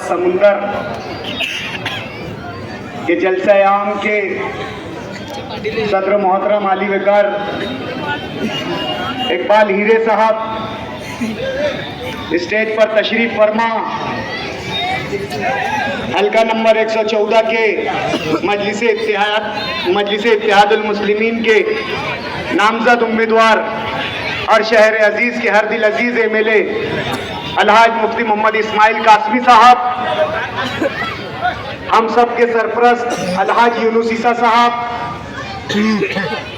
समुंदर के जलसा आम के सदर मोहतरम आली वकार इकबाल हीरे साहब स्टेज पर तशरीफ फरमा हल्का नंबर 114 के मजलिस इत्तेहादुल मुस्लिमीन के नामजद उम्मीदवार और शहर अजीज के हर दिल अजीज एमएलए अलहाज मुफ्ती मोहम्मद इस्माइल कासमी साहब, हम सब के सरपरस्त अलहाज यूनुस ईसा साहब,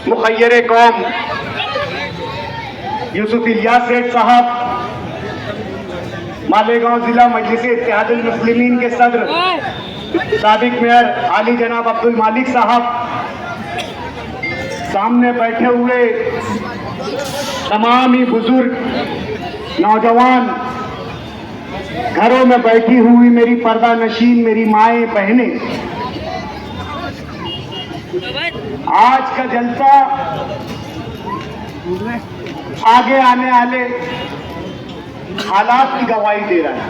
मुखय्यर कौम यूसुफ इलियास सेठ साहब, मालेगांव जिला मजलिस इत्तेहादुल मुस्लिमीन के सदर साबिक मेयर आली जनाब अब्दुल मालिक साहब, सामने बैठे हुए तमाम ही बुजुर्ग नौजवान, घरों में बैठी हुई मेरी पर्दा नशीन मेरी माएँ बहनें, आज का जलसा आगे आने वाले हालात की गवाही दे रहा है।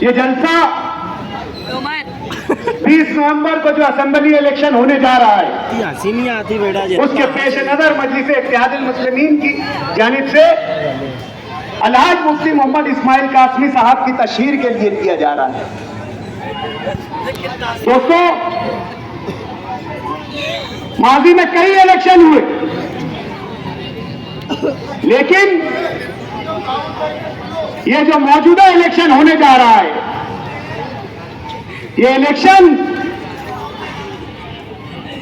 ये जलसा 20 नवंबर को जो असेंबली इलेक्शन होने जा रहा है उसके पेश नजर मजलिस इत्तेहादुल मुस्लिमीन की जानिब से अलहाज मुफ्ती मोहम्मद इस्माइल कासमी साहब की तशहीर के लिए किया जा रहा है। दोस्तों, माजी में कई इलेक्शन हुए, लेकिन ये जो मौजूदा इलेक्शन होने जा रहा है, ये इलेक्शन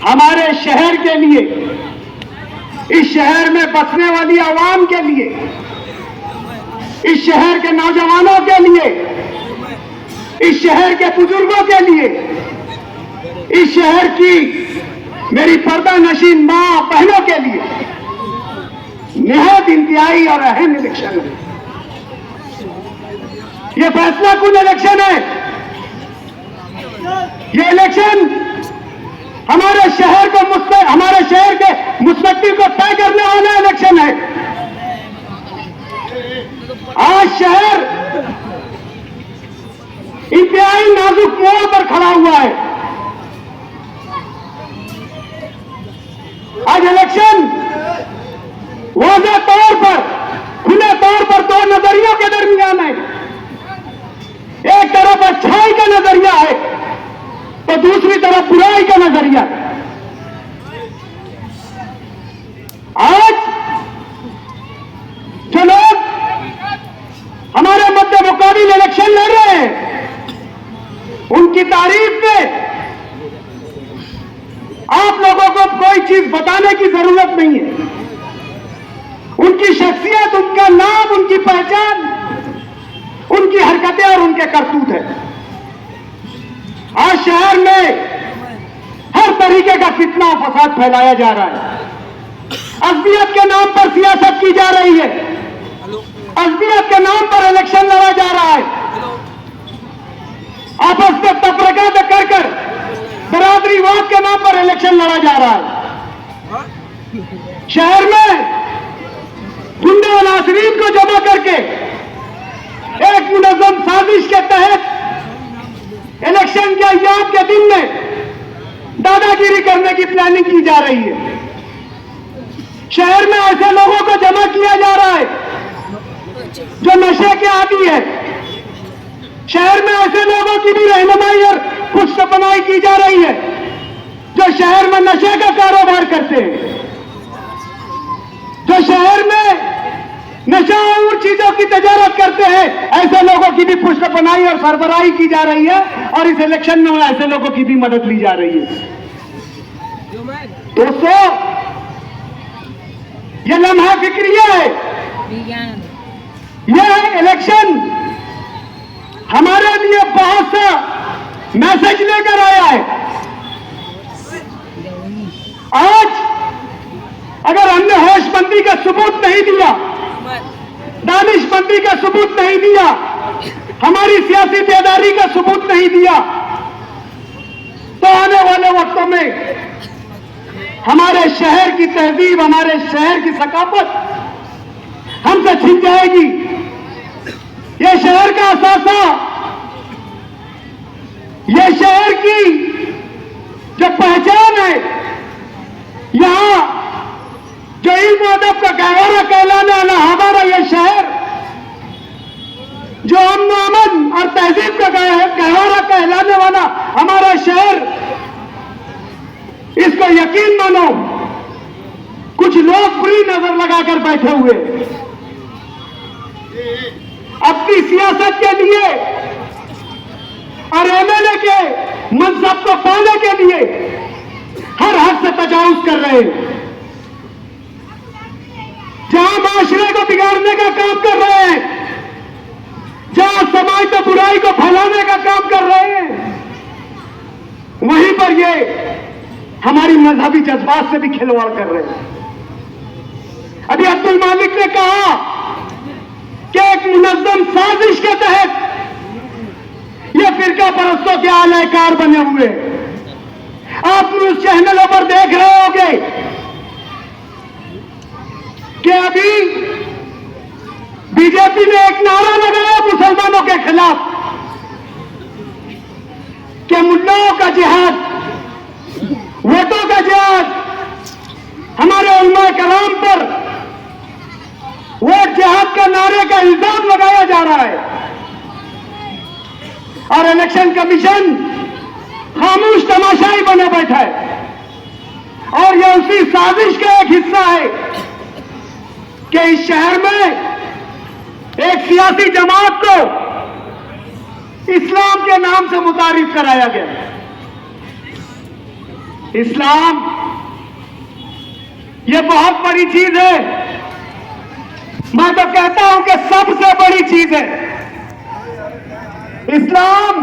हमारे शहर के लिए, इस शहर में बसने वाली आवाम के लिए, इस शहर के नौजवानों के लिए, इस शहर के बुजुर्गों के लिए, इस शहर की मेरी पर्दा नशीन मां बहनों के लिए निहायत इंतहाई और अहम इलेक्शन है। ये फैसला कुन इलेक्शन है। ये इलेक्शन हमारे शहर को हमारे शहर के मुस्तकबिल को तय करने वाला इलेक्शन है। आज शहर इंतहाई नाजुक मोड़ पर खड़ा हुआ है। आज इलेक्शन वाज़ेह तौर पर, खुले तौर पर दो नजरियों के दरमियान है। एक तरफ अच्छाई का नजरिया है तो दूसरी तरफ बुराई का नजरिया है। आज जो लोग हमारे मध्य मुकाबिल इलेक्शन लड़ रहे हैं, उनकी तारीफ में आप लोगों को कोई चीज बताने की जरूरत नहीं है। उनकी शख्सियत, उनका नाम, उनकी पहचान, उनकी हरकतें और उनके करतूत है। आज शहर में हर तरीके का फितना और फसाद फैलाया जा रहा है। अज़बियत के नाम पर सियासत की जा रही है। अज़बियत के नाम पर इलेक्शन लड़ा जा रहा है। आपस में तफरका कर बरादरीवाद के नाम पर इलेक्शन लड़ा जा रहा है। शहर में गुंडे और नासरीन को जमा करके एक मुनज़्ज़म साजिश के तहत इलेक्शन के अय्याम के दिन में दादागिरी करने की प्लानिंग की जा रही है। शहर में ऐसे लोगों को जमा किया जा रहा है जो नशे के आदी है। शहर में ऐसे लोगों की भी रहनुमाई और पुष्टपनाई की जा रही है जो शहर में नशे का कारोबार करते हैं, जो शहर में नशा और चीजों की तजारत करते हैं। ऐसे लोगों की भी पुष्टपनाई और सरबराही की जा रही है और इस इलेक्शन में ऐसे लोगों की भी मदद ली जा रही है। दोस्तों, ये लम्हा फिक्रिया है। यह इलेक्शन हमारे लिए बहुत सा मैसेज लेकर आया है। आज अगर हमने होशमंदी का सबूत नहीं दिया, दानिशमंदी का सबूत नहीं दिया, हमारी सियासी बेदारी का सबूत नहीं दिया, तो आने वाले वक्तों में हमारे शहर की तहजीब, हमारे शहर की सकाफत हमसे छिन जाएगी। ये शहर मदरसा, ये शहर की जो पहचान है, यहां जो इल्म अदब का गहवारा कहलाने वाला हमारा ये शहर, जो अमन अमन और तहजीब का गहवारा कहलाने वाला हमारा शहर, इसको यकीन मानो कुछ लोग बुरी नजर लगाकर बैठे हुए अपनी सियासत के लिए और एमएलए के मनसब को पाने के लिए हर हद से तजावुज कर रहे हैं। जहां माशरे को बिगाड़ने का काम कर रहे हैं, जहां समाज में बुराई को फैलाने का काम कर रहे हैं, वहीं पर ये हमारी मजहबी जज्बात से भी खिलवाड़ कर रहे हैं। अभी अब्दुल मालिक ने कहा कि एक मुनज़्ज़म साजिश के तहत ये फिरका परस्तों के आलाकार बने हुए। आप न्यूज चैनलों पर देख रहे होंगे कि अभी बीजेपी ने एक नारा लगाया मुसलमानों के खिलाफ कि मुल्लाओं का जिहाद, वोटों का जिहाद, हमारे उलमा कराम पर वोट जिहाद का नारे का इल्जाम लगाया जा रहा है और इलेक्शन कमीशन खामोश तमाशाई बने बैठा है। और यह उसी साजिश का एक हिस्सा है कि इस शहर में एक सियासी जमात को इस्लाम के नाम से मुतारिफ कराया गया। इस्लाम यह बहुत बड़ी चीज है। मैं तो कहता हूं कि सबसे बड़ी चीज है। इस्लाम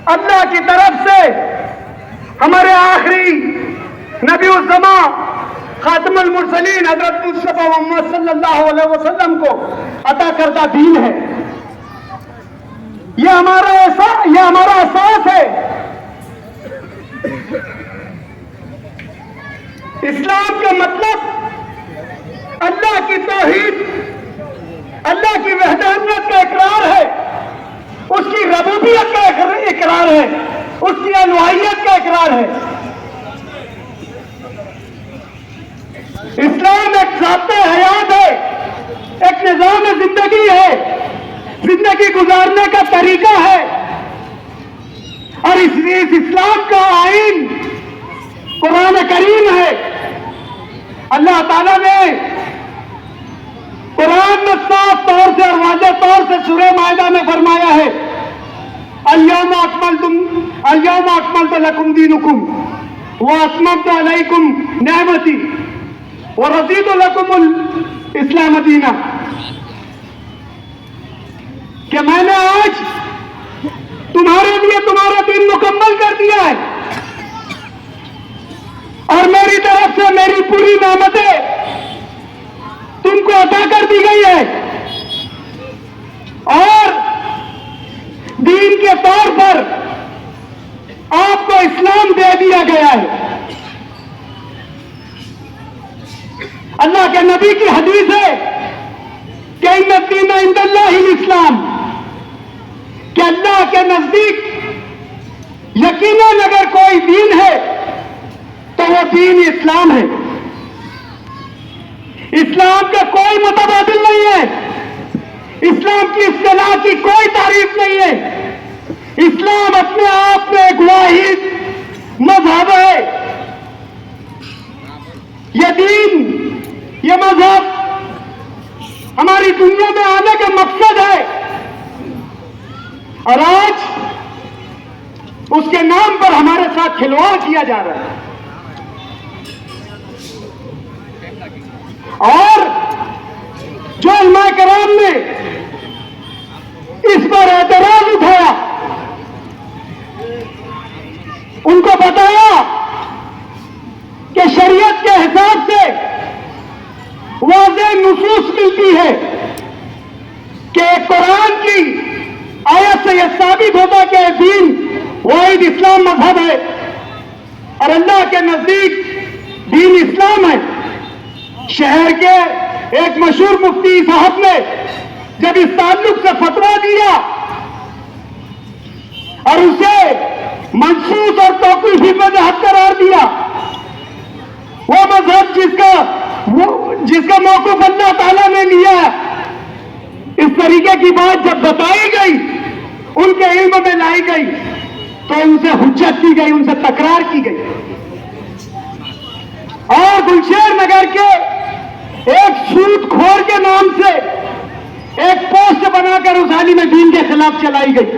अल्लाह की तरफ से हमारे आखिरी नबी उस ज़मा खातमुल मुरसलीन हज़रत मुस्तफ़ा मोहम्मद सल्लल्लाहु अलैहि वसल्लम को अता करदा दीन है। यह हमारा एहसास है। इस्लाम का मतलब अल्लाह की तौहीद, अल्लाह की वहदानियत का इकरार है, उसकी रबूबियत का इकरार है, उसकी अलवाहियत का इकरार है। इस्लाम एक ज़ाब्ते हयात है, एक निज़ाम जिंदगी है, जिंदगी गुजारने का तरीका है। और इसलिए इस इस्लाम का आईन कुरान करीम है। अल्लाह ताला ने कुरान में साफ तौर से और वाज़ेह तौर से सूरह माइदा में फरमाया है, अल-यौम अकमलतु लकुम दीनुकुम व अतममतु अलैकुम निअमती व रज़ीतु लकुमुल इस्लाम दीना। कि मैंने आज तुम्हारे लिए तुम्हारा दीन मुकम्मल कर दिया है और मेरी तरफ से मेरी पूरी नेमतें तुमको अता कर दी गई है और दीन के तौर पर आपको इस्लाम दे दिया गया है। अल्लाह के नबी की हदीस है कि इन्ना दीन इंदल्लाहिल इस्लाम, कि अल्लाह के नजदीक यकीनन अगर कोई दीन है तो वो दीन इस्लाम है। इस्लाम का कोई मुतबादिल नहीं है, इस्लाम की इस्तिलाह की कोई तारीफ नहीं है। इस्लाम अपने आप में एक वाहिद मजहब है। यह दीन, यह मजहब हमारी दुनिया में आने का मकसद है और आज उसके नाम पर हमारे साथ खिलवाड़ किया जा रहा है। और जो उलमा कराम ने इस पर एतराज उठाया, उनको बताया कि शरीयत के हिसाब से वाज़ेह नुसूस मिलती है कि कुरान की आयत से यह साबित होता कि दीन वाहिद इस्लाम मजहब है और अल्लाह के नजदीक दीन इस्लाम है। शहर के एक मशहूर मुफ्ती साहब ने जब इस ताल्लुक से फतवा दिया मनसूस और तौक़ीफ़ी मज़हब करार दिया। वो मजहब जिसका मौक़िफ़ अल्लाह ताला ने लिया। इस तरीके की बात जब बताई गई, उनके इल्म में लाई गई, तो उनसे हुज्जत की गई, उनसे तकरार की गई। और गुलशेर नगर के एक सूदखोर के नाम से एक पोस्ट बनाकर उस आलिम दीन के खिलाफ चलाई गई,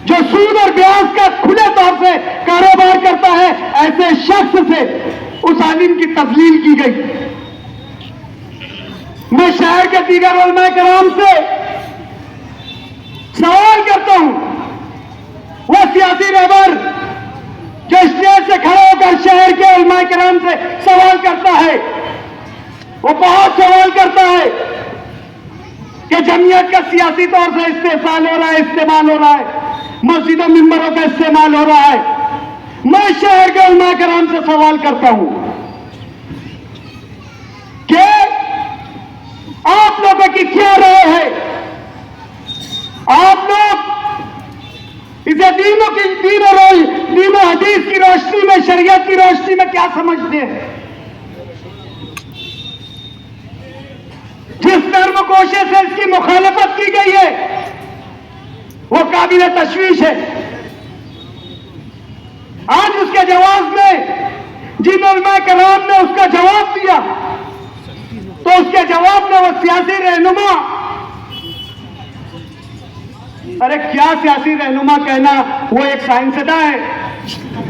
जो सूद और ब्याज का खुले तौर से कारोबार करता है। ऐसे शख्स से उस आलिम की तस्लील की गई। मैं शहर के दीगर उलमाए कराम से सवाल करता हूं, वो सियासी रहबर जो स्टेज से खड़े होकर शहर के उलमाए कराम से सवाल करता है, वो बहुत सवाल करता है कि जमीयत का सियासी तौर से इस्तेमाल हो रहा है, मस्जिदों मिंबरों का इस्तेमाल हो रहा है। मैं शहर के उलमाए कराम से सवाल करता हूं कि आप लोगों की क्या राय है? आप लोग इसे दीनों हदीस की रोशनी में, शरीयत की रोशनी में क्या समझते हैं? जिस धर्म कोशे से इसकी मुखालफत की गई है, वो काबिल तशवीश है। आज उसके जवाब में जिन उलमाए कराम ने उसका जवाब दिया, तो उसके जवाब में वो सियासी रहनुमा, अरे क्या सियासी रहनुमा कहना, वो एक साइंसदान है।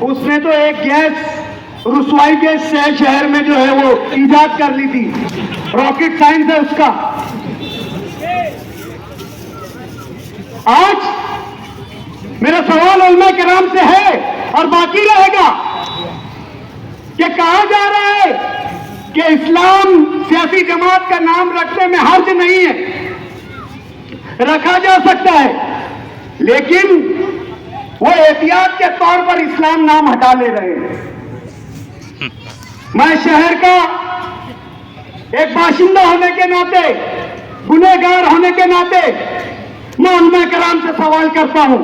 उसने तो एक गैस रुसवाई के शहर में जो है वो इजाद कर ली थी, रॉकेट साइंस है उसका। आज मेरा सवाल उलमा किराम से है और बाकी रहेगा कि कहा जा रहा है कि इस्लाम सियासी जमात का नाम रखने में हर्ज नहीं है, रखा जा सकता है, लेकिन वो एहतियात के तौर पर इस्लाम नाम हटा ले रहे हैं। मैं शहर का एक बाशिंदा होने के नाते, गुनहगार होने के नाते, मैं उलमा कराम से सवाल करता हूं,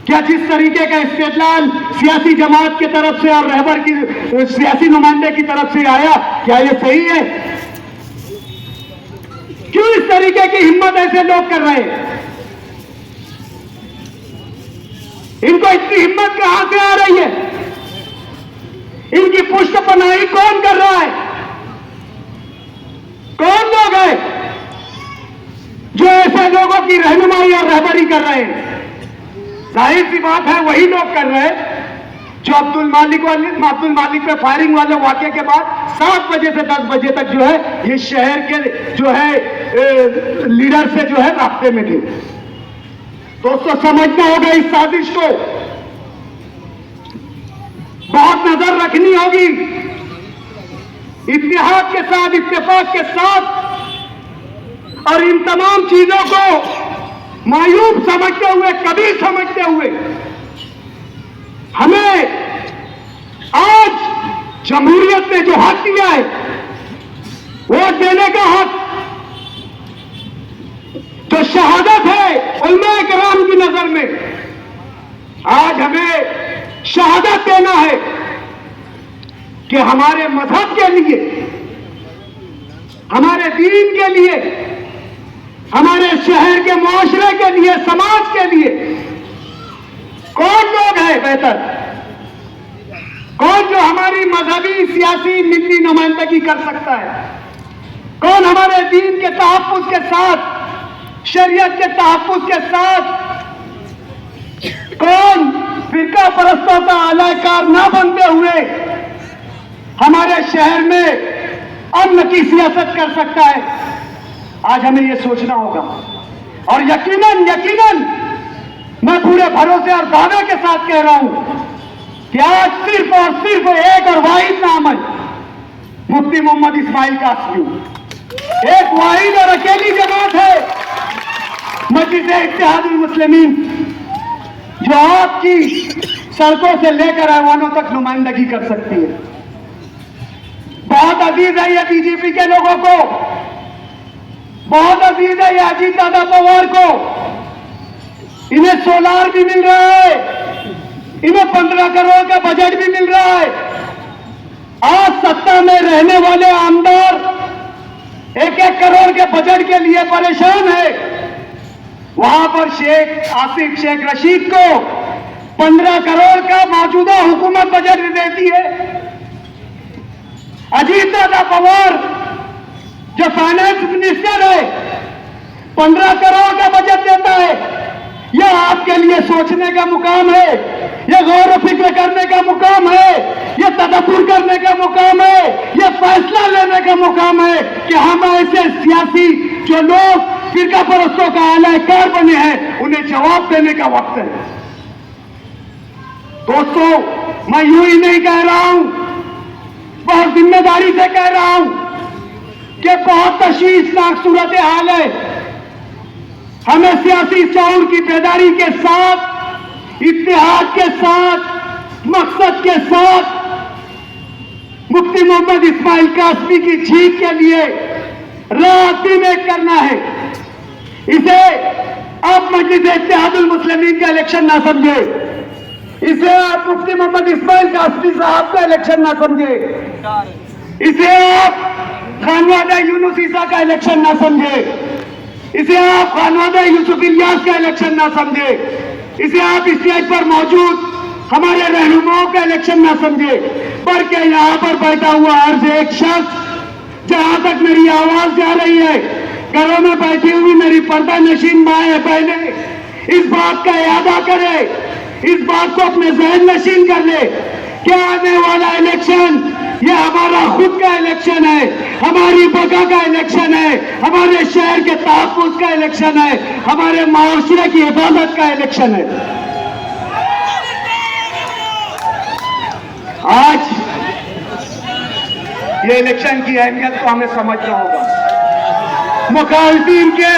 क्या जिस तरीके का इस्तेदलाल सियासी जमात की तरफ से और रहबर की सियासी नुमाइंदे की तरफ से आया, क्या ये सही है? क्यों इस तरीके की हिम्मत ऐसे लोग कर रहे हैं? इनको इतनी हिम्मत कहां से आ रही है? इनकी पुष्ट पनाही कौन कर रहा है? कौन लोग हैं जो ऐसे लोगों की रहनुमाई और रहबरी कर रहे हैं? जाहिर सी बात है, वही लोग कर रहे हैं जो अब्दुल मालिक पे फायरिंग वाले वाकये के बाद 7 बजे से 10 बजे तक जो है ये शहर के जो है लीडर से जो है रास्ते में थे। दोस्तों, समझना होगा इस साजिश को, बहुत नजर रखनी होगी। इत्तेहाद के साथ, इत्तेफाक के साथ, और इन तमाम चीजों को मायूब समझते हुए, कभी समझते हुए, हमें आज जमहूरियत ने जो हक दिया है, वोट देने का हक, जो शहादत है उलमाए किराम की नजर में, आज हमें शहादत देना है कि हमारे मजहब के लिए, हमारे दीन के लिए, हमारे शहर के मुआशरे के लिए, समाज के लिए कौन लोग हैं बेहतर? कौन जो हमारी मजहबी, सियासी, मिल्ली नुमाइंदगी कर सकता है? कौन हमारे दीन के तहफ्फुज़ के साथ, शरीयत के तहफ्फुज़ के साथ, कौन फिरका परस्तों का आलाकार न बनते हुए हमारे शहर में अमन की सियासत कर सकता है? आज हमें यह सोचना होगा। और यकीनन मैं पूरे भरोसे और दावे के साथ कह रहा हूं कि आज सिर्फ और सिर्फ एक और वाहिद नाम है, मुफ्ती मोहम्मद इस्माइल कासमी। एक वाहिद और अकेली जमात है मजलिस इत्तेहादुल मुस्लिमीन, जो आपकी सड़कों से लेकर ऐवानों तक नुमाइंदगी कर सकती है। बहुत अजीज है यह बीजेपी के लोगों को, बहुत अजीज है यह अजीत दादा पवार को, इन्हें सोलार भी मिल रहा है, इन्हें 15 करोड़ का बजट भी मिल रहा है। आज सत्ता में रहने वाले आमदार 1-1 करोड़ के बजट के लिए परेशान है। वहां पर शेख आसिफ शेख रशीद को 15 करोड़ का मौजूदा हुकूमत बजट देती है। अजीत दादा पवार जो फाइनेंस मिनिस्टर है 15 करोड़ का बजट देता है। यह आपके लिए सोचने का मुकाम है, यह गौर व फिक्र करने का मुकाम है, यह तदब्बुर करने का मुकाम है, यह फैसला लेने का मुकाम है कि हम ऐसे सियासी जो लोग फिरका परस्तों का आलाकार बने हैं उन्हें जवाब देने का वक्त है। दोस्तों, मैं यूं ही नहीं कह रहा हूं, बहुत जिम्मेदारी से कह रहा हूं कि बहुत तशवीशनाक सूरत हाल है। हमें सियासी शऊर की बेदारी के साथ, इत्तेहाद के साथ, मकसद के साथ मुफ्ती मोहम्मद इस्माइल कासमी की जीत के लिए रात दिन एक करना है। इसे आप मजलिस इत्तेहादुल मुस्लिमीन का इलेक्शन ना समझे, इसे आप मुफ्ती मोहम्मद इस्माइल कासमी साहब का इलेक्शन ना समझे, इसे आप खानवादा यूनुस ईसा का इलेक्शन ना समझे, इसे आप खानवादा यूसुफ इलियास का इलेक्शन ना समझे, इसे आप स्टेज पर मौजूद हमारे रहनुमाओं का इलेक्शन ना समझे, बल्कि यहां पर बैठा हुआ हर से एक शख्स, जहां तक मेरी आवाज जा रही है, घरों में बैठी हुई मेरी पर्दा नशीन माएं बहनें, इस बात का इरादा करे, इस बात को अपने जहन नशीन कर ले कि आने वाला इलेक्शन ये हमारा खुद का इलेक्शन है, हमारी बका का इलेक्शन है, हमारे शहर के तहफ्फुज़ का इलेक्शन है, हमारे माशरे की हिफाजत का इलेक्शन है। आज ये इलेक्शन की अहमियत को हमें समझना होगा। मुखालिफिन के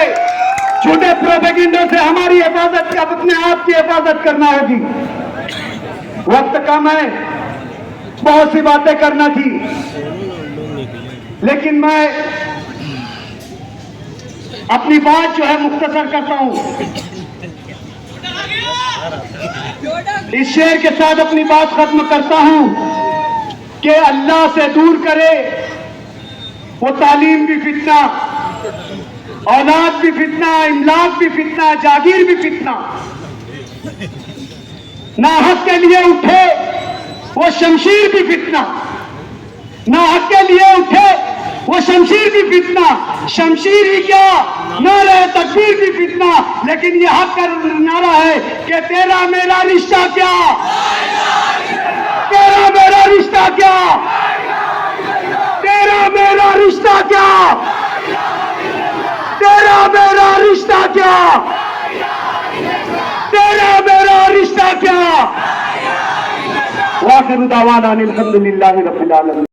छोटे प्रोपेगेंडा से हमारी हिफाजत, अपने आप की हिफाजत करना होगी। वक्त कम है, बहुत सी बातें करना थी, लेकिन मैं अपनी बात जो है मुख्तसर करता हूं। इस शेर के साथ अपनी बात खत्म करता हूं कि अल्लाह से दूर करे वो तालीम भी फितना, औलाद भी फितना, इमलाक भी फितना, जागीर भी फितना। नाहक के लिए उठे वो शमशीर भी फितना, नाहक के लिए उठे वो शमशीर भी फितना। शमशीर ही क्या, नारे तकबीर भी फितना। लेकिन ये हक का नारा है कि तेरा मेरा रिश्ता क्या, तेरा मेरा रिश्ता क्या, तेरा मेरा रिश्ता क्या, तेरा मेरा रिश्ता क्या, तेरा मेरा रिश्ता क्या। वाखिर दावाना अनिल हम्दुलिल्लाहि रब्बिल आलमीन।